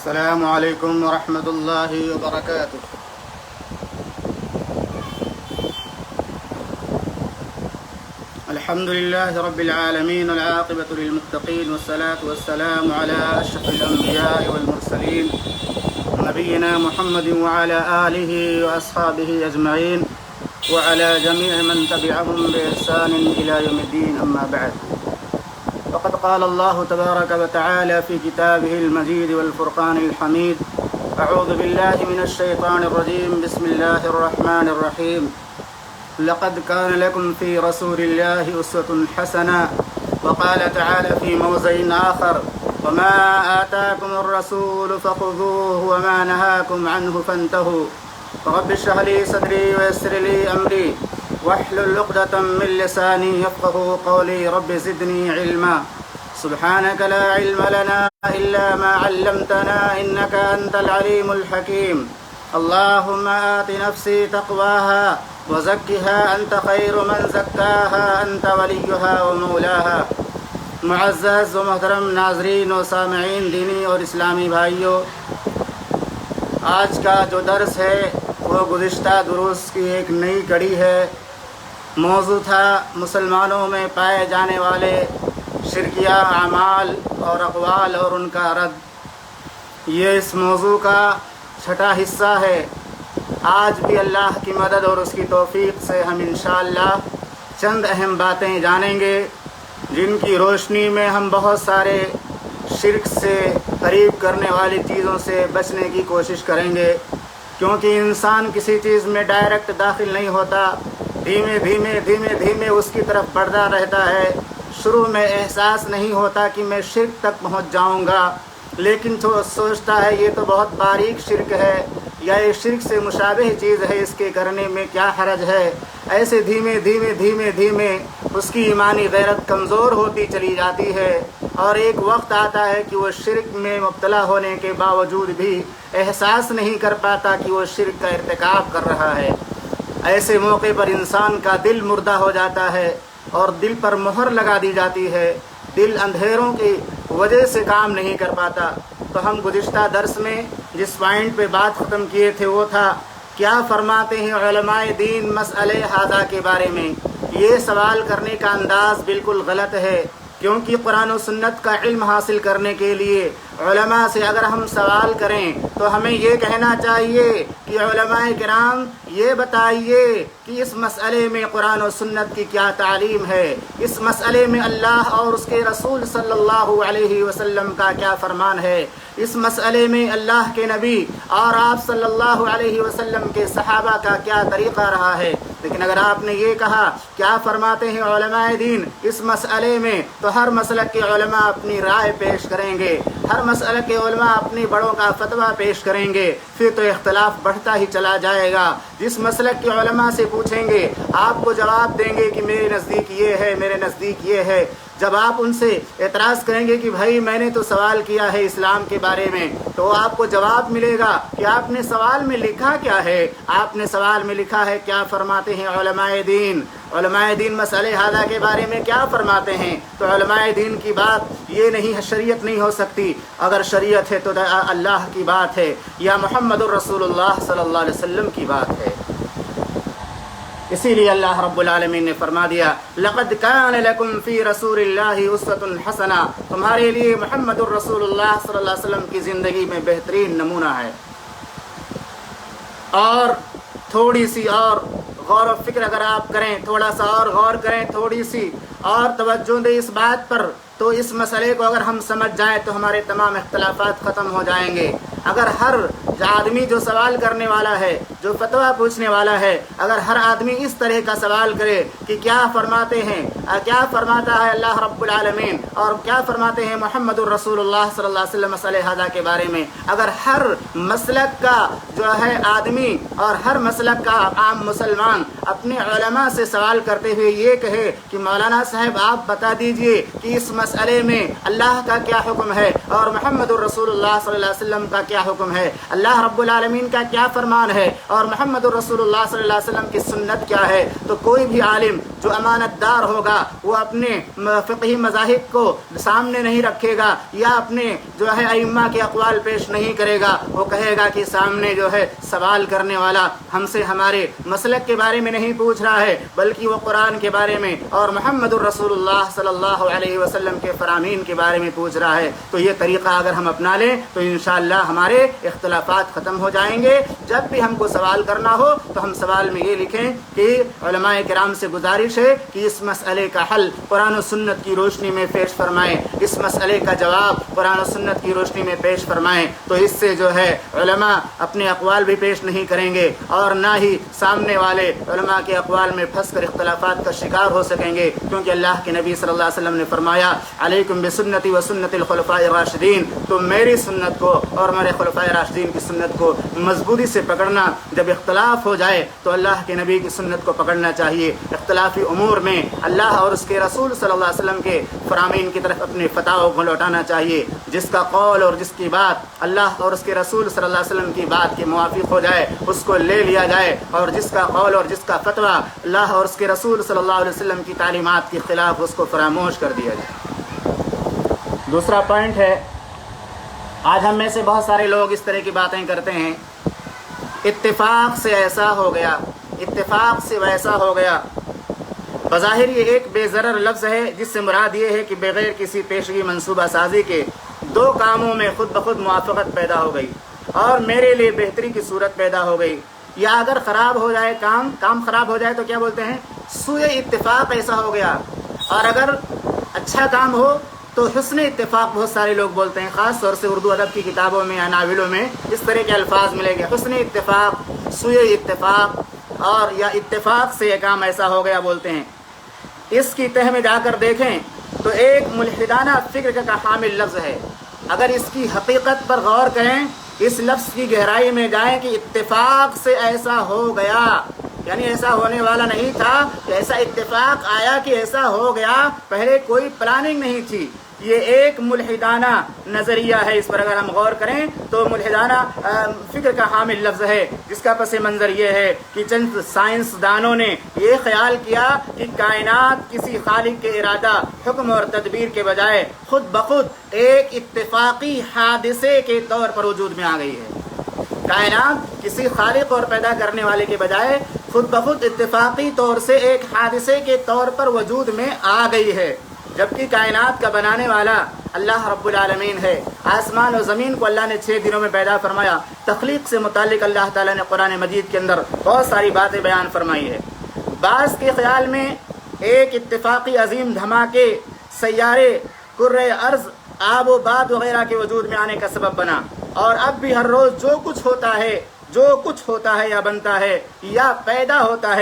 السلام عليكم ورحمة الله وبركاته. الحمد لله رب العالمين والعاقبة للمتقين والصلاة والسلام على أشرف الأنبياء والمرسلين نبينا محمد وعلى آله وأصحابه أجمعين وعلى جميع من تبعهم بإحسان إلى يوم الدين. أما بعد، فقد قال الله تبارك وتعالى في كتابه المجيد والفرقان الحميد: أعوذ بالله من الشيطان الرجيم، بسم الله الرحمن الرحيم. لقد كان لكم في رسول الله أسوة حسنة. وقال تعالى في موضع آخر: وما آتاكم الرسول فخذوه وما نهاكم عنه فانتهوا. رب اشرح لي صدري ويسر لي أمري واحلل عقدة من لساني يفقهوا قولي. رب زدني علما. سبحانك لا علم لنا إلا ما علمتنا إنك أنت العليم الحكيم. اللهم آت نفسي تقواها وزكها أنت خير من زكاها أنت وليها ومولاها. معزز و محترم ناظرین و سامعین، دینی اور اسلامی بھائیوں، آج کا جو درس ہے وہ گزشتہ دروس کی ایک نئی کڑی ہے. موضوع تھا مسلمانوں میں پائے جانے والے شرکیہ اعمال اور اقوال اور ان کا رد. یہ اس موضوع کا چھٹا حصہ ہے. آج بھی اللہ کی مدد اور اس کی توفیق سے ہم انشاءاللہ چند اہم باتیں جانیں گے جن کی روشنی میں ہم بہت سارے شرک سے قریب کرنے والی چیزوں سے بچنے کی کوشش کریں گے، کیونکہ انسان کسی چیز میں ڈائریکٹ داخل نہیں ہوتا، دھیمے دھیمے اس کی طرف بڑھتا رہتا ہے. شروع میں احساس نہیں ہوتا کہ میں شرک تک پہنچ جاؤں گا، لیکن تو سوچتا ہے یہ تو بہت باریک شرک ہے یا یہ شرک سے مشابہ چیز ہے، اس کے کرنے میں کیا حرج ہے. ایسے دھیمے اس کی ایمانی غیرت کمزور ہوتی چلی جاتی ہے، اور ایک وقت آتا ہے کہ وہ شرک میں مبتلا ہونے کے باوجود بھی احساس نہیں کر پاتا کہ وہ شرک کا ارتکاب کر رہا ہے. ایسے موقع پر انسان کا دل مردہ ہو جاتا ہے اور دل پر مہر لگا دی جاتی ہے. دل اندھیروں کی وجہ سے کام نہیں کر پاتا. تو ہم گزشتہ درس میں جس پوائنٹ پہ بات ختم کیے تھے وہ تھا: کیا فرماتے ہیں علماء دین مسئلے ہذا کے بارے میں. یہ سوال کرنے کا انداز بالکل غلط ہے، کیونکہ قرآن و سنت کا علم حاصل کرنے کے لیے علماء سے اگر ہم سوال کریں تو ہمیں یہ کہنا چاہیے کہ علماء کرام یہ بتائیے کہ اس مسئلے میں قرآن و سنت کی کیا تعلیم ہے، اس مسئلے میں اللہ اور اس کے رسول صلی اللہ علیہ وسلم کا کیا فرمان ہے، اس مسئلے میں اللہ کے نبی اور آپ صلی اللہ علیہ وسلم کے صحابہ کا کیا طریقہ رہا ہے. لیکن اگر آپ نے یہ کہا کیا فرماتے ہیں علماء دین اس مسئلے میں، تو ہر مسلک کے علماء اپنی رائے پیش کریں گے، ہر مسلک کے علماء اپنی بڑوں کا فتویٰ پیش کریں گے. پھر تو اختلاف بڑھتا ہی چلا جائے گا. جس مسلک کے علماء سے پوچھیں گے آپ کو جواب دیں گے کہ میرے نزدیک یہ ہے، میرے نزدیک یہ ہے. جب آپ ان سے اعتراض کریں گے کہ بھائی میں نے تو سوال کیا ہے اسلام کے بارے میں، تو آپ کو جواب ملے گا کہ آپ نے سوال میں لکھا کیا ہے. آپ نے سوال میں لکھا ہے کیا فرماتے ہیں علماء دین. علماء دین مسئلے ہذا کے بارے میں کیا فرماتے ہیں. تو علماء دین کی بات یہ نہیں ہے، شریعت نہیں ہو سکتی. اگر شریعت ہے تو اللہ کی بات ہے یا محمد الرسول اللہ صلی اللہ علیہ وسلم کی بات ہے. اسی لیے اللہ رب العالمین نے فرما دیا: لقد کان لکم فی رسول اللہ اسوۃ حسنہ. تمہارے لیے محمد الرسول اللہ صلی اللہ علیہ وسلم کی زندگی میں بہترین نمونہ ہے. اور تھوڑی سی اور غور و فکر اگر آپ کریں، تھوڑا سا اور غور کریں، تھوڑی سی اور توجہ دیں اس بات پر، تو اس مسئلے کو اگر ہم سمجھ جائیں تو ہمارے تمام اختلافات ختم ہو جائیں گے. اگر ہر آدمی جو سوال کرنے والا ہے، جو فتویٰ پوچھنے والا ہے، اگر ہر آدمی اس طرح کا سوال کرے کہ کیا فرماتے ہیں، کیا فرماتا ہے اللہ رب العالمین اور کیا فرماتے ہیں محمد الرسول اللہ صلی اللہ علیہ وسلم مسئلے ہذا کے بارے میں، اگر ہر مسلک کا جو ہے آدمی اور ہر مسلک کا عام مسلمان اپنے علماء سے سوال کرتے ہوئے یہ کہے کہ مولانا صاحب آپ بتا دیجئے کہ اس مسئلے میں اللہ کا کیا حکم ہے اور محمد الرسول اللہ صلی اللہ علیہ وسلم کا کیا حکم ہے، اللہ رب العالمین کا کیا فرمان ہے اور محمد الرسول اللہ صلی اللہ علیہ وسلم کی سنت کیا ہے، تو کوئی بھی عالم جو امانت دار ہوگا وہ اپنے فقہی مذاہب کو سامنے نہیں رکھے گا یا اپنے جو ہے ائمہ کے اقوال پیش نہیں کرے گا، وہ کہے گا کہ سامنے جو ہے سوال کرنے والا ہم سے ہمارے مسلک کے بارے میں نہیں پوچھ رہا ہے، بلکہ وہ قرآن کے بارے میں اور محمد الرسول اللہ صلی اللہ علیہ وسلم کے فرامین کے بارے میں پوچھ رہا ہے۔ تو یہ طریقہ اگر ہم اپنا لیں تو انشاءاللہ ہمارے اختلافات ختم ہو جائیں گے۔ جب بھی ہم کو سوال کرنا ہو تو ہم سوال میں یہ لکھیں کہ علماء کرام سے گزارش ہے کہ اس مسئلے کا حل قرآن و سنت کی روشنی میں پیش فرمائیں، اس مسئلے کا جواب قرآن و سنت کی روشنی میں پیش فرمائیں۔ تو اس سے جو ہے علماء اپنے اقوال بھی پیش نہیں کریں گے اور نہ ہی سامنے والے علماء کے اقوال میں پھنس کر اختلافات کا شکار ہو سکیں گے، کیونکہ اللہ کے نبی صلی اللہ علیہ وسلم نے فرمایا علیکم بسنتی و سنت الخلفاء الراشدین، تو میری سنت کو اور میرے خلفاء راشدین کی سنت کو مضبوطی سے پکڑنا۔ جب اختلاف ہو جائے تو اللہ کے نبی کی سنت کو پکڑنا چاہیے۔ اختلافی امور میں اللہ اور اس کے رسول صلی اللہ علیہ وسلم کے فرامین کی طرف اپنے فتاوی کو لوٹانا چاہیے۔ جس کا قول اور جس کی بات اللہ اور اس کے رسول صلی اللہ علیہ وسلم کی بات کے موافق ہو جائے اس کو لے لیا جائے، اور جس کا قول اور جس کا فتویٰ اللہ اور اس کے رسول صلی اللہ علیہ وسلم کی تعلیمات کے خلاف اس کو فراموش کر دیا جائے۔ دوسرا پوائنٹ ہے، آج ہم میں سے بہت سارے لوگ اس طرح کی باتیں کرتے ہیں، اتفاق سے ایسا ہو گیا، اتفاق سے ویسا ہو گیا۔ بظاہر یہ ایک بے ضرر لفظ ہے جس سے مراد یہ ہے کہ بغیر کسی پیشگی منصوبہ سازی کے دو کاموں میں خود بخود موافقت پیدا ہو گئی اور میرے لیے بہتری کی صورت پیدا ہو گئی، یا اگر خراب ہو جائے کام خراب ہو جائے تو کیا بولتے ہیں، سوء اتفاق ایسا ہو گیا، اور اگر اچھا کام ہو تو حسن اتفاق بہت سارے لوگ بولتے ہیں، خاص طور سے اردو ادب کی کتابوں میں یا ناولوں میں اس طرح کے الفاظ ملیں گے، حسن اتفاق، سوء اتفاق، اور یا اتفاق سے یہ کام ایسا ہو گیا بولتے ہیں۔ اس کی تہ میں جا کر دیکھیں تو ایک ملحدانہ فکر کا حامل لفظ ہے۔ اگر اس کی حقیقت پر غور کریں، اس لفظ کی گہرائی میں جائیں کہ اتفاق سے ایسا ہو گیا، یعنی ایسا ہونے والا نہیں تھا، کہ ایسا اتفاق آیا کہ ایسا ہو گیا، پہلے کوئی پلاننگ نہیں تھی۔ یہ ایک ملحدانہ نظریہ ہے، اس پر اگر ہم غور کریں تو ملحدانہ فکر کا حامل لفظ ہے، جس کا پس منظر یہ ہے کہ چند سائنسدانوں نے یہ خیال کیا کہ کائنات کسی خالق کے ارادہ، حکم اور تدبیر کے بجائے خود بخود ایک اتفاقی حادثے کے طور پر وجود میں آ گئی ہے۔ کائنات کسی خالق اور پیدا کرنے والے کے بجائے خود بخود اتفاقی طور سے ایک حادثے کے طور پر وجود میں آ گئی ہے، جبکہ کائنات کا بنانے والا اللہ رب العالمین ہے۔ آسمان و زمین کو اللہ نے 6 دنوں میں پیدا فرمایا۔ تخلیق سے متعلق اللہ تعالیٰ نے قرآن مجید کے اندر بہت ساری باتیں بیان فرمائی ہے۔ بعض کے خیال میں ایک اتفاقی عظیم دھماکے سیارے، کرۂ ارض، آب و باد وغیرہ کے وجود میں آنے کا سبب بنا، اور اب بھی ہر روز جو کچھ ہوتا ہے یا بنتا ہے یا پیدا ہوتا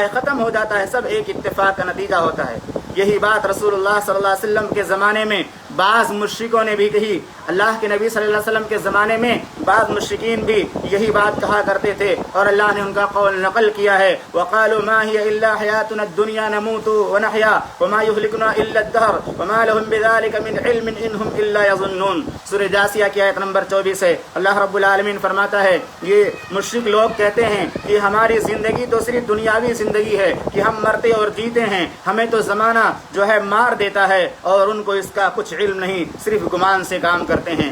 ہے ختم ہو جاتا ہے، سب ایک اتفاق کا نتیجہ ہوتا ہے۔ یہی بات رسول اللہ صلی اللہ علیہ وسلم کے زمانے میں بعض مشرکوں نے بھی کہی۔ اللہ کے نبی صلی اللہ علیہ وسلم کے زمانے میں بعض مشرکین بھی یہی بات کہا کرتے تھے، اور اللہ نے ان کا قول نقل کیا ہے، وَقَالُوا مَا هِيَ إِلَّا حَيَاتُنَا الدُّنْيَا نَمُوتُ وَنَحْيَا وَمَا يُهْلِكُنَا إِلَّا الدَّهْرُ وَمَا لَهُم بِذَلِكَ مِنْ عِلْمٍ إِنْ هُمْ إِلَّا يَظُنُّونَ۔ سورہ جاثیہ کی آیت نمبر 24 ہے، اللہ رب العالمین فرماتا ہے یہ مشرک لوگ کہتے ہیں کہ ہماری زندگی تو صرف دنیاوی زندگی ہے، کہ ہم مرتے اور جیتے ہیں، ہمیں تو زمانہ جو ہے مار دیتا ہے، اور ان کو اس کا کچھ علم نہیں، صرف گمان سے کام کرتے ہیں۔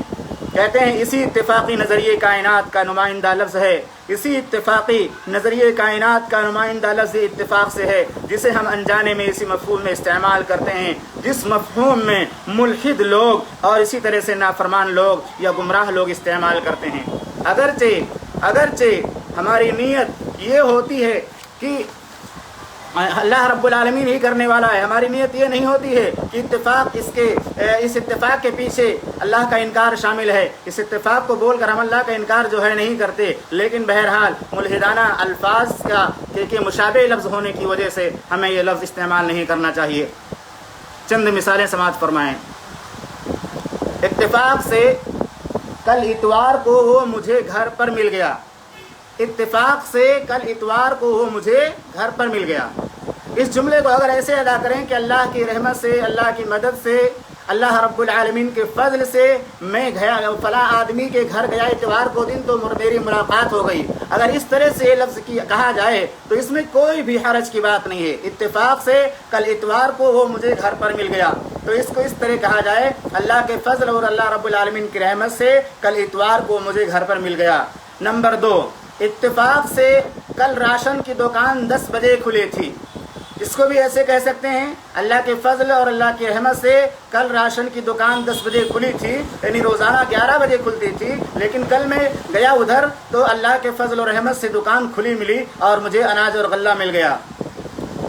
کہتے ہیں اسی اتفاقی نظریے کائنات کا نمائندہ لفظ ہے، اسی اتفاقی نظریے کائنات کا نمائندہ لفظ اتفاق سے ہے، جسے ہم انجانے میں اسی مفہوم میں استعمال کرتے ہیں، جس مفہوم میں ملحد لوگ اور اسی طرح سے نافرمان لوگ یا گمراہ لوگ استعمال کرتے ہیں۔ اگرچہ ہماری نیت یہ ہوتی ہے کہ اللہ رب العالمین ہی کرنے والا ہے، ہماری نیت یہ نہیں ہوتی ہے کہ اس اتفاق کے پیچھے اللہ کا انکار شامل ہے، اس اتفاق کو بول کر ہم اللہ کا انکار جو ہے نہیں کرتے، لیکن بہرحال ملحدانہ الفاظ کے مشابہ لفظ ہونے کی وجہ سے ہمیں یہ لفظ استعمال نہیں کرنا چاہیے۔ چند مثالیں سماعت فرمائیں۔ اتفاق سے کل اتوار کو وہ مجھے گھر پر مل گیا، اتفاق سے کل اتوار کو وہ مجھے گھر پر مل گیا۔ اس جملے کو اگر ایسے ادا کریں کہ اللہ کی رحمت سے، اللہ کی مدد سے اللہ رب العالمین کے فضل سے میں گیا فلاں آدمی کے گھر گیا اتوار کو دن تو میری ملاقات ہو گئی. اگر اس طرح سے یہ لفظ کہا جائے تو اس میں کوئی بھی حرج کی بات نہیں ہے. اتفاق سے کل اتوار کو وہ مجھے گھر پر مل گیا تو اس کو اس طرح کہا جائے اللہ کے فضل اور اللہ رب العالمین کی رحمت سے کل اتوار کو مجھے گھر پر مل گیا. نمبر 2، اتفاق سے کل راشن کی دکان 10 بجے کھلی تھی. اس کو بھی ایسے کہہ سکتے ہیں اللہ کے فضل اور اللہ کی رحمت سے کل راشن کی دکان 10 بجے کھلی تھی، یعنی روزانہ 11 بجے کھلتی تھی، لیکن کل میں گیا ادھر تو اللہ کے فضل اور رحمت سے دکان کھلی ملی اور مجھے اناج اور غلہ مل گیا.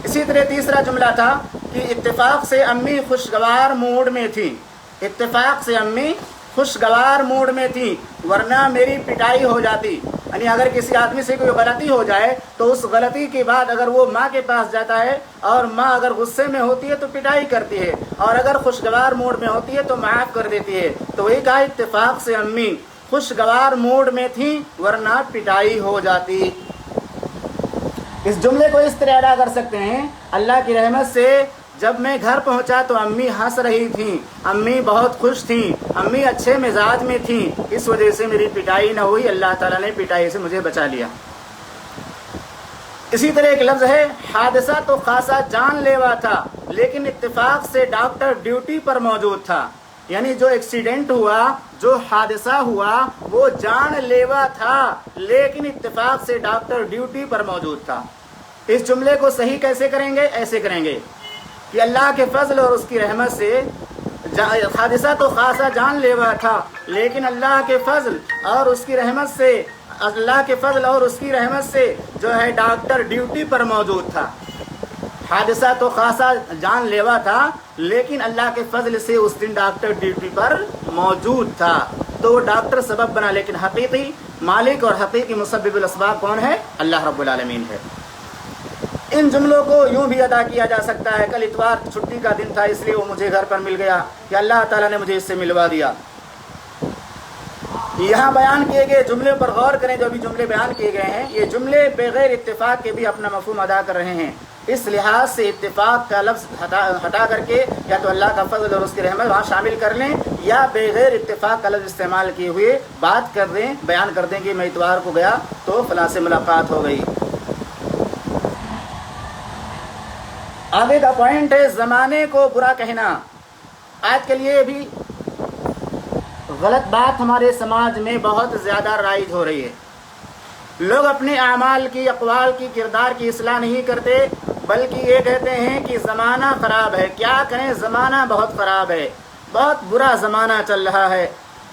اسی طرح تیسرا جملہ تھا کہ اتفاق سے امی خوشگوار موڈ میں تھی. اتفاق سے امی خوشگوار موڈ میں تھی ورنہ میری پٹائی ہو جاتی. یعنی اگر کسی آدمی سے کوئی غلطی ہو جائے تو اس غلطی کے بعد اگر وہ ماں کے پاس جاتا ہے اور ماں اگر غصے میں ہوتی ہے تو پٹائی کرتی ہے، اور اگر خوشگوار موڈ میں ہوتی ہے تو معاف کر دیتی ہے. تو وہی کہا اتفاق سے امی خوشگوار موڈ میں تھی ورنہ پٹائی ہو جاتی. اس جملے کو اس طرح ادا کر سکتے ہیں، اللہ کی رحمت سے جب میں گھر پہنچا تو امی ہنس رہی تھیں، امی بہت خوش تھیں، امی اچھے مزاج میں تھیں، اس وجہ سے میری پٹائی نہ ہوئی، اللہ تعالیٰ نے پٹائی سے مجھے بچا لیا. اسی طرح ایک لفظ ہے حادثہ تو خاصا جان لیوا تھا لیکن اتفاق سے ڈاکٹر ڈیوٹی پر موجود تھا. یعنی جو ایکسیڈنٹ ہوا، جو حادثہ ہوا وہ جان لیوا تھا لیکن اتفاق سے ڈاکٹر ڈیوٹی پر موجود تھا. اس جملے کو صحیح کیسے کریں گے؟ ایسے کریں گے کہ اللہ کے فضل اور اس کی رحمت سے حادثہ تو خاصا جان لیوا تھا لیکن اللہ کے فضل اور اس کی رحمت سے جو ہے ڈاکٹر ڈیوٹی پر موجود تھا. حادثہ تو خاصا جان لیوا تھا لیکن اللہ کے فضل سے اس دن ڈاکٹر ڈیوٹی پر موجود تھا. تو وہ ڈاکٹر سبب بنا لیکن حقیقی مالک اور حقیقی مسبب الاسباب کون ہے؟ اللہ رب العالمین ہے. ان جملوں کو یوں بھی ادا کیا جا سکتا ہے کل اتوار چھٹی کا دن تھا اس لیے وہ مجھے گھر پر مل گیا کہ اللہ تعالیٰ نے مجھے اس سے ملوا دیا. یہاں بیان کیے گئے جملے پر غور کریں. جو بھی جملے بیان کیے گئے ہیں یہ جملے بغیر اتفاق کے بھی اپنا مفہوم ادا کر رہے ہیں. اس لحاظ سے اتفاق کا لفظ ہٹا کر کے یا تو اللہ کا فضل اور اس کی رحمت وہاں شامل کر لیں یا بغیر اتفاق کا لفظ استعمال کیے ہوئے بات کر دیں، بیان کر دیں کہ میں اتوار کو گیا تو فلاں سے ملاقات ہو گئی. آگے کا پوائنٹ ہے زمانے کو برا کہنا. آج کے لیے بھی غلط بات ہمارے سماج میں بہت زیادہ رائج ہو رہی ہے. لوگ اپنے اعمال کی، اقوال کی، کردار کی اصلاح نہیں کرتے بلکہ یہ کہتے ہیں کہ زمانہ خراب ہے. کیا کہیں، زمانہ بہت خراب ہے، بہت برا زمانہ چل رہا ہے.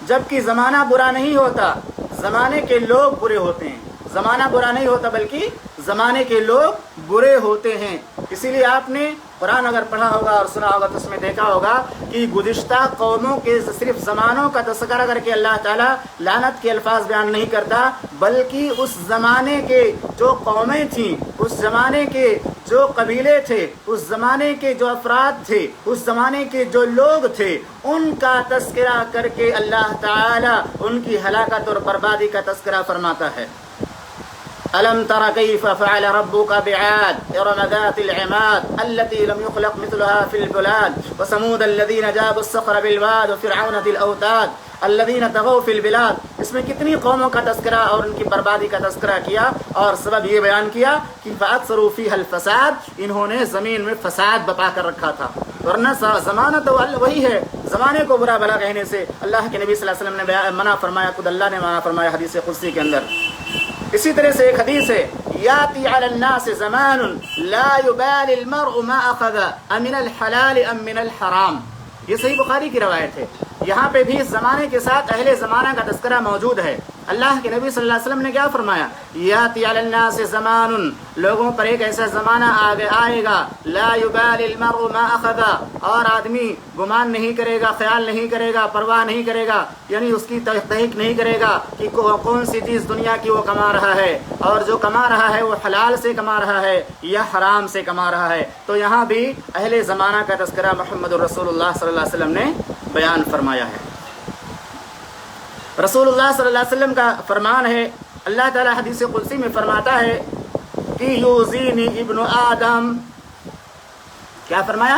جبکہ زمانہ برا نہیں ہوتا، زمانے کے لوگ برے ہوتے ہیں. زمانہ برا نہیں ہوتا بلکہ زمانے کے لوگ برے ہوتے ہیں. اسی لیے آپ نے قرآن اگر پڑھا ہوگا اور سنا ہوگا تو اس میں دیکھا ہوگا کہ گزشتہ قوموں کے صرف زمانوں کا تذکرہ کر کے اللہ تعالیٰ لعنت کے الفاظ بیان نہیں کرتا بلکہ اس زمانے کے جو قومیں تھیں، اس زمانے کے جو قبیلے تھے، اس زمانے کے جو افراد تھے، اس زمانے کے جو لوگ تھے ان کا تذکرہ کر کے اللہ تعالیٰ ان کی ہلاکت اور بربادی کا تذکرہ فرماتا ہے. ألم تر كيف فعل ربك بعاد إرم ذات العماد التي لم يخلق مثلها في البلاد وثمود الذين جابوا الصخر بالواد وفرعون ذي الأوتاد الذين طغوا في البلاد. اس میں کتنی قوموں کا تذکرہ اور ان کی بربادی کا تذکرہ کیا اور سبب یہ بیان کیا کہ فأكثروا فيها الفساد، انہوں نے زمین میں فساد بپا کر رکھا تھا. ورنہ زمانہ تو وہی ہے. زمانے کو برا بھلا کہنے سے اللہ کے نبی صلی اللہ علیہ وسلم نے منع فرمایا، خود اللہ نے منع فرمایا حدیث قدسی کے اندر. اسی طرح سے ایک حدیث ہے یاتی علی الناس زمان لا يبالي المرء ما اخذ امن الحلال ام من الحرام. یہ صحیح بخاری کی روایت ہے. یہاں پہ بھی اس زمانے کے ساتھ اہل زمانہ کا تذکرہ موجود ہے. اللہ کے نبی صلی اللہ علیہ وسلم نے کیا فرمایا؟ یاتی علی الناس زمان، لوگوں پر ایک ایسا زمانہ آئے گا لا يبالي المرء ما اخذ، اور آدمی گمان نہیں کرے گا، خیال نہیں کرے گا، پرواہ نہیں کرے گا، یعنی اس کی تحقیق نہیں کرے گا کہ کون سی چیز دنیا کی وہ کما رہا ہے اور جو کما رہا ہے وہ حلال سے کما رہا ہے یا حرام سے کما رہا ہے. تو یہاں بھی اہل زمانہ کا تذکرہ محمد رسول اللہ صلی اللہ علیہ وسلم نے بیان فرمایا ہے. رسول اللہ صلی اللہ علیہ وسلم کا فرمان ہے، اللہ تعالیٰ حدیث قدسی میں فرماتا ہے کہ یوزینی ابن آدم، کیا فرمایا؟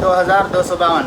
2252।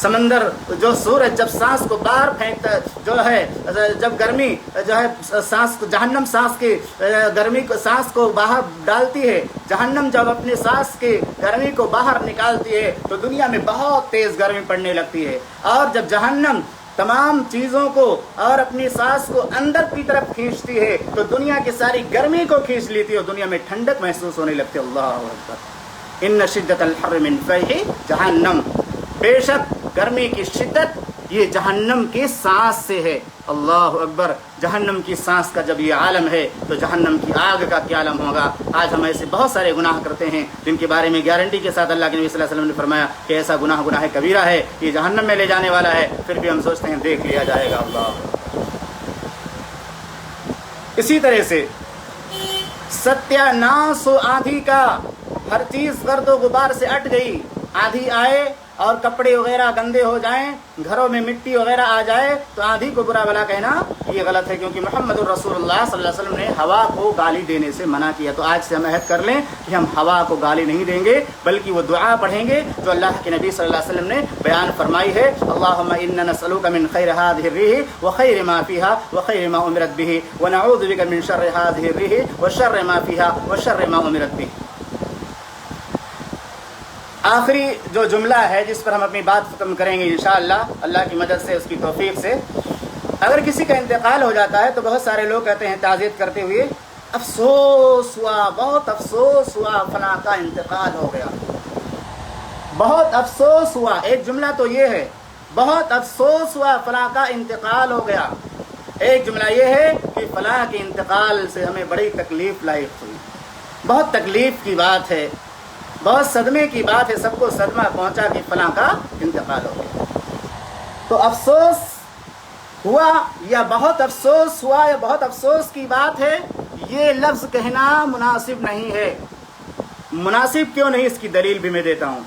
سمندر جو سورج جب سانس کو باہر پھینکتا جو ہے، جب گرمی جو ہے سانس کو جہنم سانس کی گرمی کو سانس کو باہر ڈالتی ہے، جہنم جب اپنی سانس کی گرمی کو باہر نکالتی ہے تو دنیا میں بہت تیز گرمی پڑنے لگتی ہے، اور جب جہنم تمام چیزوں کو اور اپنی سانس کو اندر کی طرف کھینچتی ہے تو دنیا کی ساری گرمی کو کھینچ لیتی ہے اور دنیا میں ٹھنڈک محسوس ہونے لگتی ہے۔ اللہ اکبر، ان شدت الحر من فیح جہنم، بے شک گرمی کی شدت یہ جہنم کی سانس سے ہے۔ اللہ اکبر، جہنم کی سانس کا جب یہ عالم ہے تو جہنم کی آگ کا کیا عالم ہوگا۔ آج ہم ایسے بہت سارے گناہ کرتے ہیں جن کے بارے میں گارنٹی کے ساتھ اللہ کے نبی صلی اللہ علیہ وسلم نے فرمایا کہ ایسا گناہ کبیرہ ہے، یہ جہنم میں لے جانے والا ہے، پھر بھی ہم سوچتے ہیں دیکھ لیا جائے گا۔ اللہ، اسی طرح سے ستیہ ناس و آندھی کا، ہر چیز گرد و غبار سے اٹ گئی، آندھی آئے اور کپڑے وغیرہ گندے ہو جائیں، گھروں میں مٹی وغیرہ آ جائے تو آندھی کو برا بھلا کہنا یہ غلط ہے، کیونکہ محمد الرسول اللہ صلی اللہ علیہ وسلم نے ہوا کو گالی دینے سے منع کیا۔ تو آج سے ہم عہد کر لیں کہ ہم ہوا کو گالی نہیں دیں گے، بلکہ وہ دعا پڑھیں گے جو اللہ کے نبی صلی اللہ علیہ وسلم نے بیان فرمائی ہے۔ اللہم انا نسألک من خیر هذه الريح وخیر ما فيها وخیر ما امرت به ونعوذ بک من شر هذه الريح وشر ما فيها وشر ما امرت به۔ آخری جو جملہ ہے جس پر ہم اپنی بات ختم کریں گے انشاءاللہ اللہ کی مدد سے، اس کی توفیق سے، اگر کسی کا انتقال ہو جاتا ہے تو بہت سارے لوگ کہتے ہیں تعزیت کرتے ہوئے، افسوس ہوا، بہت افسوس ہوا، فلاں کا انتقال ہو گیا، بہت افسوس ہوا۔ ایک جملہ تو یہ ہے بہت افسوس ہوا، فلاں کا انتقال ہو گیا۔ ایک جملہ یہ ہے کہ فلاں کے انتقال سے ہمیں بڑی تکلیف لاحق ہوئی، بہت تکلیف کی بات ہے، بہت صدمے کی بات ہے، سب کو صدمہ پہنچا کہ فلاں کا انتقال ہو گیا۔ تو افسوس ہوا یا بہت افسوس ہوا یا بہت افسوس کی بات ہے، یہ لفظ کہنا مناسب نہیں ہے۔ مناسب کیوں نہیں، اس کی دلیل بھی میں دیتا ہوں۔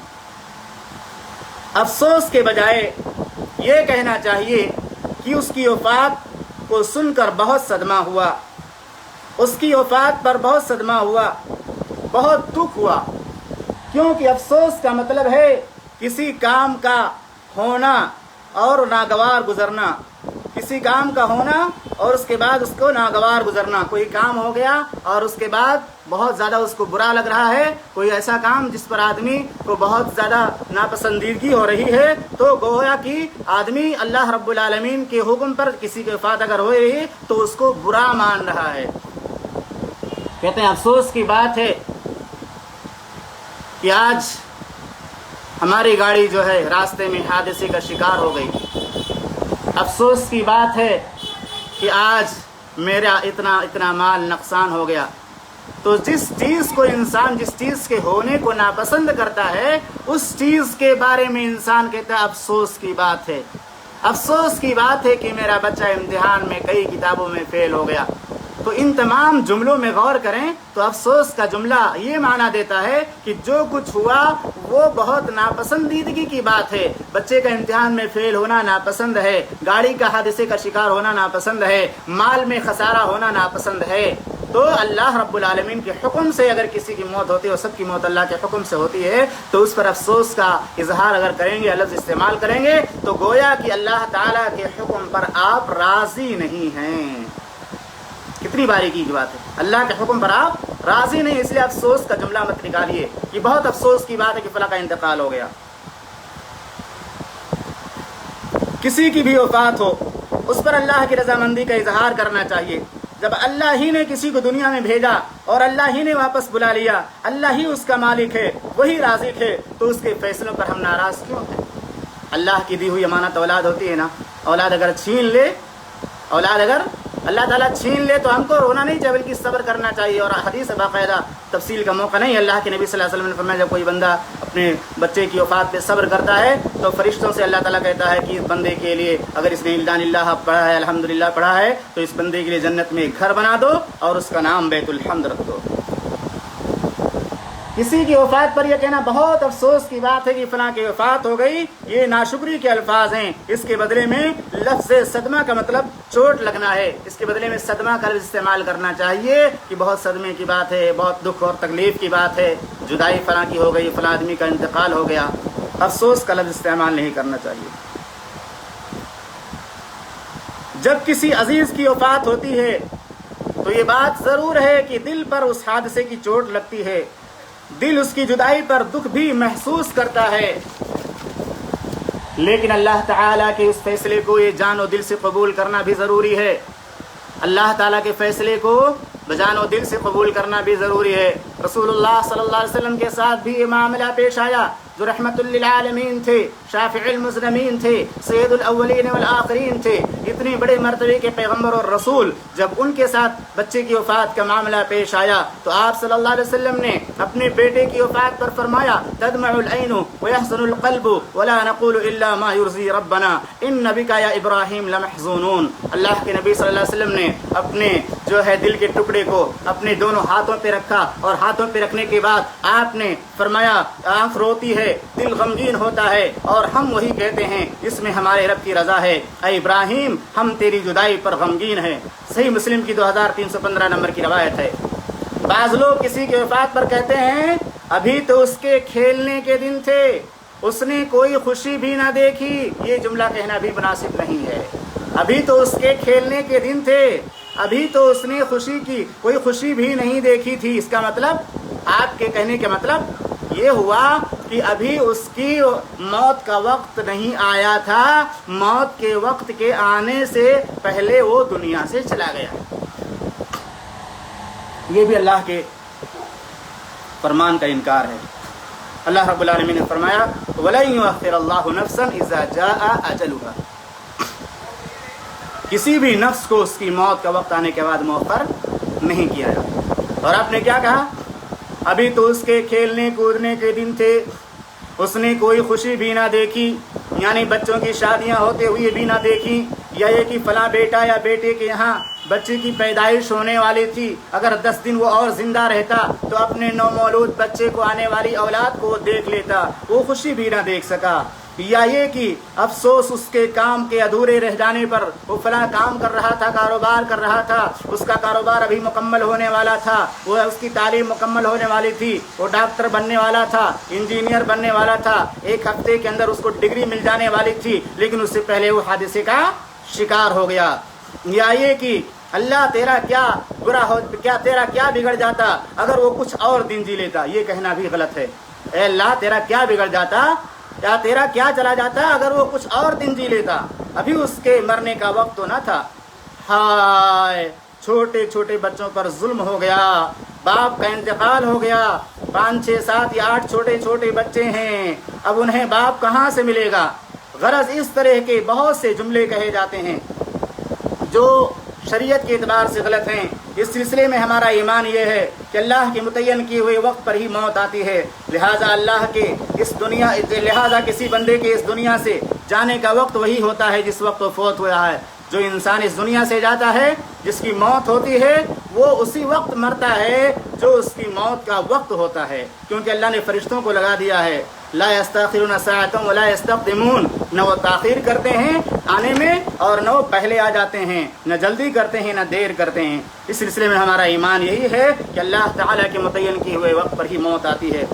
افسوس کے بجائے یہ کہنا چاہیے کہ اس کی وفات کو سن کر بہت صدمہ ہوا، اس کی وفات پر بہت صدمہ ہوا، بہت دکھ ہوا، کیونکہ افسوس کا مطلب ہے کسی کام کا ہونا اور ناگوار گزرنا، کسی کام کا ہونا اور اس کے بعد اس کو ناگوار گزرنا۔ کوئی کام ہو گیا اور اس کے بعد بہت زیادہ اس کو برا لگ رہا ہے، کوئی ایسا کام جس پر آدمی کو بہت زیادہ ناپسندیدگی ہو رہی ہے، تو گویا کہ آدمی اللہ رب العالمین کے حکم پر کسی کی وفات اگر ہو رہی تو اس کو برا مان رہا ہے۔ کہتے ہیں افسوس کی بات ہے کہ آج ہماری گاڑی جو ہے راستے میں حادثے کا شکار ہو گئی، افسوس کی بات ہے کہ آج میرا اتنا مال نقصان ہو گیا۔ تو جس چیز کو انسان جس چیز کے ہونے کو ناپسند کرتا ہے اس چیز کے بارے میں انسان کہتا ہے افسوس کی بات ہے، افسوس کی بات ہے کہ میرا بچہ امتحان میں کئی کتابوں میں فیل ہو گیا۔ تو ان تمام جملوں میں غور کریں تو افسوس کا جملہ یہ معنی دیتا ہے کہ جو کچھ ہوا وہ بہت ناپسندیدگی کی بات ہے۔ بچے کا امتحان میں فیل ہونا ناپسند ہے، گاڑی کا حادثے کا شکار ہونا ناپسند ہے، مال میں خسارہ ہونا ناپسند ہے۔ تو اللہ رب العالمین کے حکم سے اگر کسی کی موت ہوتی ہے اور سب کی موت اللہ کے حکم سے ہوتی ہے تو اس پر افسوس کا اظہار اگر کریں گے، لفظ استعمال کریں گے تو گویا کہ اللہ تعالیٰ کے حکم پر آپ راضی نہیں ہیں۔ کتنی باریکی کی بات ہے، اللہ کے حکم پر آپ راضی نہیں، اس لیے افسوس کا جملہ مت نکالیے۔ یہ بہت افسوس کی بات ہے کہ فلاں کا انتقال ہو گیا۔ کسی کی بھی وفات ہو اس پر اللہ کی رضامندی کا اظہار کرنا چاہیے۔ جب اللہ ہی نے کسی کو دنیا میں بھیجا اور اللہ ہی نے واپس بلا لیا، اللہ ہی اس کا مالک ہے، وہی رازق ہے، تو اس کے فیصلوں پر ہم ناراض کیوں ہیں؟ اللہ کی دی ہوئی امانت اولاد ہوتی ہے نا، اولاد اگر چھین لے، اولاد اگر اللہ تعالیٰ چھین لے تو ہم کو رونا نہیں چاہیے بلکہ صبر کرنا چاہیے۔ اور حدیث باقاعدہ تفصیل کا موقع نہیں، اللہ کے نبی صلی اللہ علیہ وسلم نے فرمایا جب کوئی بندہ اپنے بچے کی وفات پہ صبر کرتا ہے تو فرشتوں سے اللہ تعالیٰ کہتا ہے کہ اس بندے کے لیے اگر اس نے الحمد للہ پڑھا ہے، الحمدللہ پڑھا ہے، تو اس بندے کے لیے جنت میں ایک گھر بنا دو اور اس کا نام بیت الحمد رکھ دو۔ کسی کی وفات پر یہ کہنا بہت افسوس کی بات ہے کہ فلاں کی وفات ہو گئی، یہ ناشکری کے الفاظ ہیں۔ اس کے بدلے میں لفظ صدمہ کا مطلب چوٹ لگنا ہے، اس کے بدلے میں صدمہ کا لفظ استعمال کرنا چاہیے کہ بہت صدمے کی بات ہے، بہت دکھ اور تکلیف کی بات ہے، جدائی فلاں کی ہو گئی، فلاں آدمی کا انتقال ہو گیا۔ افسوس کا لفظ استعمال نہیں کرنا چاہیے۔ جب کسی عزیز کی وفات ہوتی ہے تو یہ بات ضرور ہے کہ دل پر اس حادثے کی چوٹ لگتی ہے، دل اس کی جدائی پر دکھ بھی محسوس کرتا ہے، لیکن اللہ تعالیٰ کے اس فیصلے کو یہ جان و دل سے قبول کرنا بھی ضروری ہے۔ اللہ تعالیٰ کے فیصلے کو بجان و دل سے قبول کرنا بھی ضروری ہے۔ رسول اللہ صلی اللہ علیہ وسلم کے ساتھ بھی یہ معاملہ پیش آیا، جو رحمت للعالمین تھے، شافع المذنبین تھے، سید الاولین والآخرین تھے، اتنے بڑے مرتبے کے پیغمبر اور رسول، جب ان کے ساتھ بچے کی وفات کا معاملہ پیش آیا تو آپ صلی اللہ علیہ وسلم نے اپنے بیٹے کی وفات پر فرمایا، تدمع العین ویحزن القلب ولا نقول الا ما یرضی ربنا ان بک یا ابراہیم لمحزونون۔ اللہ کے نبی صلی اللہ علیہ وسلم نے اپنے جو ہے دل کے ٹکڑے کو اپنے دونوں ہاتھوں پہ رکھا، اور ہاتھوں پہ رکھنے کے بعد آپ نے فرمایا، آنکھ روتی ہے، دل غمگین ہوتا ہے، اور ہم وہی کہتے ہیں اس میں ہمارے رب کی رضا ہے، اے ابراہیم ہم تیری جدائی پر غمگین ہیں۔ صحیح مسلم کی 2315 نمبر کی روایت ہے۔ بعض لوگ کسی کی وفات پر کہتے ہیں، ابھی تو اس کے کھیلنے کے دن تھے، اس نے کوئی خوشی بھی نہ دیکھی۔ یہ جملہ کہنا بھی مناسب نہیں ہے۔ ابھی تو اس کے کھیلنے کے دن تھے، ابھی تو اس نے کوئی خوشی بھی نہیں دیکھی تھی۔ اس کا مطلب، آپ کے کہنے کا مطلب یہ ہوا کہ ابھی اس کی موت کا وقت نہیں آیا تھا، موت کے وقت کے آنے سے پہلے وہ دنیا سے چلا گیا۔ یہ بھی اللہ کے فرمان کا انکار ہے۔ اللہ رب العالمین نے فرمایا، وَلَن يُؤَخِّرَ اللَّهُ نَفْسًا إِذَا جَاءَ أَجَلُهَا۔ کسی بھی نفس کو اس کی موت کا وقت آنے کے بعد مؤخر نہیں کیا جاتا۔ اور آپ نے کیا کہا؟ ابھی تو اس کے کھیلنے کودنے کے دن تھے، اس نے کوئی خوشی بھی نہ دیکھی، یعنی بچوں کی شادیاں ہوتے ہوئے بھی نہ دیکھی، یا یہ کہ فلاں بیٹا یا بیٹے کے یہاں بچے کی پیدائش ہونے والی تھی، اگر 10 دن وہ اور زندہ رہتا تو اپنے نومولود بچے کو، آنے والی اولاد کو دیکھ لیتا، وہ خوشی بھی نہ دیکھ سکا۔ یا یہ کہ افسوس اس کے کام کے ادھورے رہ جانے پر، وہ فلاں کام کر رہا تھا، کاروبار کر رہا تھا، اس کا کاروبار ابھی مکمل ہونے والا تھا، وہ اس کی تعلیم مکمل ہونے والی تھی، وہ ڈاکٹر بننے والا تھا، انجینئر بننے والا تھا، 1 ہفتے کے اندر اس کو ڈگری مل جانے والی تھی، لیکن اس سے پہلے وہ حادثے کا شکار ہو گیا۔ یا یہ کہ اللہ تیرا کیا برا ہو، تیرا کیا بگڑ جاتا اگر وہ کچھ اور دن جی لیتا۔ یہ کہنا بھی غلط ہے۔ اے اللہ تیرا کیا بگڑ جاتا، یا تیرا کیا چلا جاتا اگر وہ کچھ اور دن جی لیتا، ابھی اس کے مرنے کا وقت تو نہ تھا۔ ہائے، چھوٹے چھوٹے بچوں پر ظلم ہو گیا، باپ کا انتقال ہو گیا، 5 6 7 یا 8 چھوٹے چھوٹے بچے ہیں، اب انہیں باپ کہاں سے ملے گا؟ غرض اس طرح کے بہت سے جملے کہے جاتے ہیں جو شریعت کے اعتبار سے غلط ہیں۔ اس سلسلے میں ہمارا ایمان یہ ہے کہ اللہ کے متعین کیے ہوئے وقت پر ہی موت آتی ہے، لہذا کسی بندے کے اس دنیا سے جانے کا وقت وہی ہوتا ہے جس وقت وہ فوت ہوا ہے۔ جو انسان اس دنیا سے جاتا ہے، جس کی موت ہوتی ہے، وہ اسی وقت مرتا ہے جو اس کی موت کا وقت ہوتا ہے، کیونکہ اللہ نے فرشتوں کو لگا دیا ہے، لا یستاخرون ساعۃ ولا یستقدمون، نہ وہ تاخیر کرتے ہیں آنے میں اور نہ وہ پہلے آ جاتے ہیں، نہ جلدی کرتے ہیں نہ دیر کرتے ہیں۔ اس سلسلے میں ہمارا ایمان یہی ہے کہ اللہ تعالیٰ کے متعین کیے ہوئے وقت پر ہی موت آتی ہے۔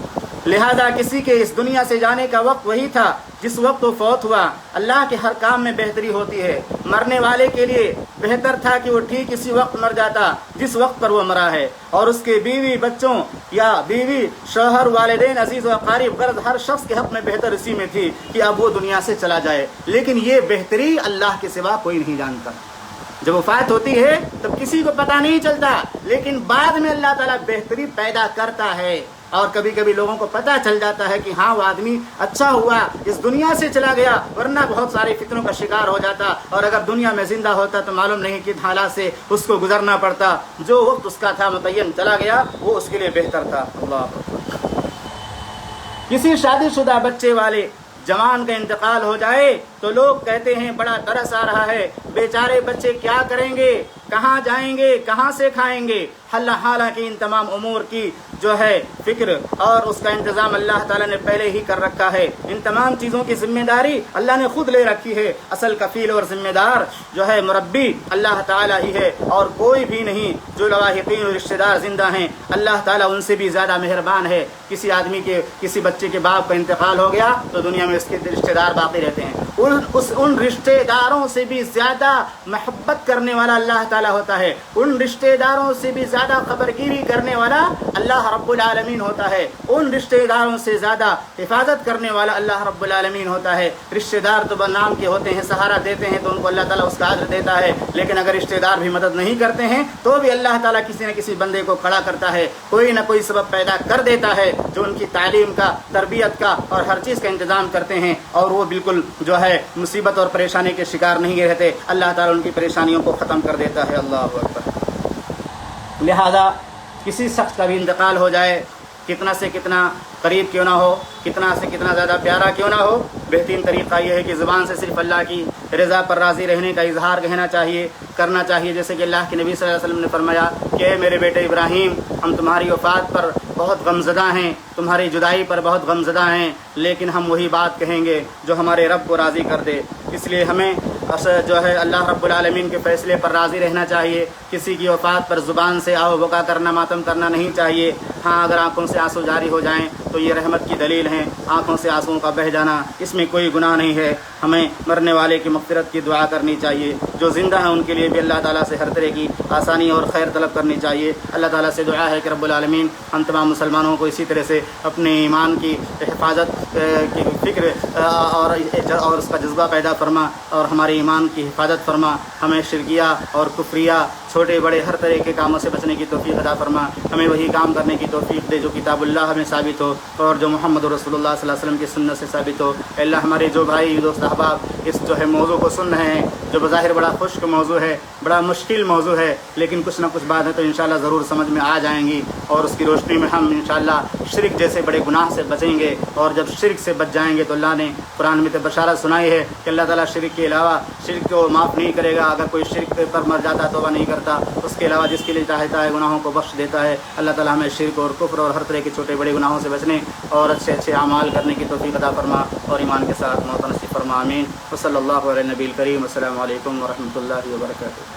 لہذا کسی کے اس دنیا سے جانے کا وقت وہی تھا جس وقت وہ فوت ہوا۔ اللہ کے ہر کام میں بہتری ہوتی ہے۔ مرنے والے کے لیے بہتر تھا کہ وہ ٹھیک اسی وقت مر جاتا جس وقت پر وہ مرا ہے، اور اس کے بیوی بچوں یا بیوی شوہر والدین عزیز و اقارب، غرض ہر شخص کے حق میں بہتر اسی میں تھی کہ اب وہ دنیا سے چلا جائے، لیکن یہ بہتری اللہ کے سوا کوئی نہیں جانتا۔ جب وفات ہوتی ہے تب کسی کو پتہ نہیں چلتا، لیکن بعد میں اللہ تعالیٰ بہتری پیدا کرتا ہے، اور کبھی کبھی لوگوں کو پتہ چل جاتا ہے کہ ہاں وہ آدمی اچھا ہوا اس دنیا سے چلا گیا، ورنہ بہت سارے فتنوں کا شکار ہو جاتا، اور اگر دنیا میں زندہ ہوتا تو معلوم نہیں کن حالات سے اس کو گزرنا پڑتا۔ جو وقت اس کا تھا متعین چلا گیا، وہ اس کے لیے بہتر تھا۔ اللہ، کسی شادی شدہ بچے والے جوان کا انتقال ہو جائے تو لوگ کہتے ہیں بڑا ترس آ رہا ہے، بیچارے بچے کیا کریں گے، کہاں جائیں گے، کہاں سے کھائیں گے۔ حالانکہ ان تمام امور کی جو ہے فکر اور اس کا انتظام اللہ تعالیٰ نے پہلے ہی کر رکھا ہے. ان تمام چیزوں کی ذمہ داری اللہ نے خود لے رکھی ہے. اصل کفیل اور ذمہ دار جو ہے مربی اللہ تعالیٰ ہی ہے اور کوئی بھی نہیں. جو لواحقین اور رشتہ دار زندہ ہیں اللہ تعالیٰ ان سے بھی زیادہ مہربان ہے. کسی آدمی کے کسی بچے کے باپ کا انتقال ہو گیا تو دنیا میں اس کے رشتہ دار باقی رہتے ہیں. ان رشتہ داروں سے بھی زیادہ محبت کرنے والا اللہ تعالیٰ ہوتا ہے. ان رشتہ داروں سے بھی زیادہ خبرگیری کرنے والا اللہ رب العالمین ہوتا ہے. ان رشتہ داروں سے زیادہ حفاظت کرنے والا اللہ رب العالمین ہوتا ہے. رشتہ دار تو نام کے ہوتے ہیں, سہارا دیتے ہیں تو ان کو اللہ تعالیٰ اس کا اجر دیتا ہے, لیکن اگر رشتہ دار بھی مدد نہیں کرتے ہیں تو بھی اللہ تعالیٰ کسی نہ کسی بندے کو کھڑا کرتا ہے, کوئی نہ کوئی سبب پیدا کر دیتا ہے جو ان کی تعلیم کا, تربیت کا اور ہر چیز کا انتظام کرتے ہیں, اور وہ بالکل جو ہے مصیبت اور پریشانی کے شکار نہیں رہتے. اللہ تعالیٰ ان کی پریشانیوں کو ختم کر دیتا ہے. اللہ اکبر. لہذا کسی شخص کا بھی انتقال ہو جائے, کتنا سے کتنا قریب کیوں نہ ہو, کتنا سے کتنا زیادہ پیارا کیوں نہ ہو, بہترین طریقہ یہ ہے کہ زبان سے صرف اللہ کی رضا پر راضی رہنے کا اظہار کہنا چاہیے, کرنا چاہیے. جیسے کہ اللہ کے نبی صلی اللہ علیہ وسلم نے فرمایا کہ اے میرے بیٹے ابراہیم, ہم تمہاری وفات پر بہت غمزدہ ہیں, تمہاری جدائی پر بہت غمزدہ ہیں, لیکن ہم وہی بات کہیں گے جو ہمارے رب کو راضی کر دے. اس لیے ہمیں جو ہے اللہ رب العالمین کے فیصلے پر راضی رہنا چاہیے. کسی کی وفات پر زبان سے آو بکا کرنا, ماتم کرنا نہیں چاہیے. ہاں اگر آنکھوں سے آنسو جاری ہو جائیں تو یہ رحمت کی دلیل ہیں. آنکھوں سے آنسوؤں کا بہہ جانا اس میں کوئی گناہ نہیں ہے. ہمیں مرنے والے کی مغفرت کی دعا کرنی چاہیے. جو زندہ ہیں ان کے لیے بھی اللہ تعالیٰ سے ہر طرح کی آسانی اور خیر طلب کرنی چاہیے. اللہ تعالیٰ سے دعا ہے کہ رب العالمین ہم تمام مسلمانوں کو اسی طرح سے اپنے ایمان کی حفاظت کی فکر اور اس کا جذبہ پیدا فرما, اور ہمارے ایمان کی حفاظت فرما. ہمیں شرکیہ اور کفریہ, چھوٹے بڑے ہر طرح کے کاموں سے بچنے کی توفیق عطا فرما. ہمیں وہی کام کرنے کی توفیق دے جو کتاب اللہ میں ثابت ہو اور جو محمد رسول اللہ صلی اللہ علیہ وسلم کی سنت سے ثابت ہو. اللہ ہمارے جو بھائی دوست احباب اس جو ہے موضوع کو سن رہے ہیں, جو بظاہر بڑا خشک موضوع ہے, بڑا مشکل موضوع ہے, لیکن کچھ نہ کچھ باتیں تو انشاءاللہ ضرور سمجھ میں آ جائیں گی, اور اس کی روشنی میں ہم انشاءاللہ شرک جیسے بڑے گناہ سے بچیں گے. اور جب شرک سے بچ جائیں گے تو اللہ نے قرآن میں تو بشارت سنائی ہے کہ اللہ تعالیٰ شرک کے علاوہ شرک کو معاف نہیں کرے گا. اگر کوئی شرک پر مر جاتا توبہ نہیں کرتا, اس کے علاوہ جس کے لیے چاہتا ہے گناہوں کو بخش دیتا ہے. اللہ تعالیٰ ہمیں شرک اور کفر اور ہر طرح کے چھوٹے بڑے گناہوں سے بچنے اور اچھے اچھے اعمال کرنے کی توفیق عطا فرما, اور ایمان کے ساتھ موت نصیب فرما. آمین. وصلی اللہ علیہ نبی الکریم. السلام علیکم ورحمۃ اللہ وبرکاتہ.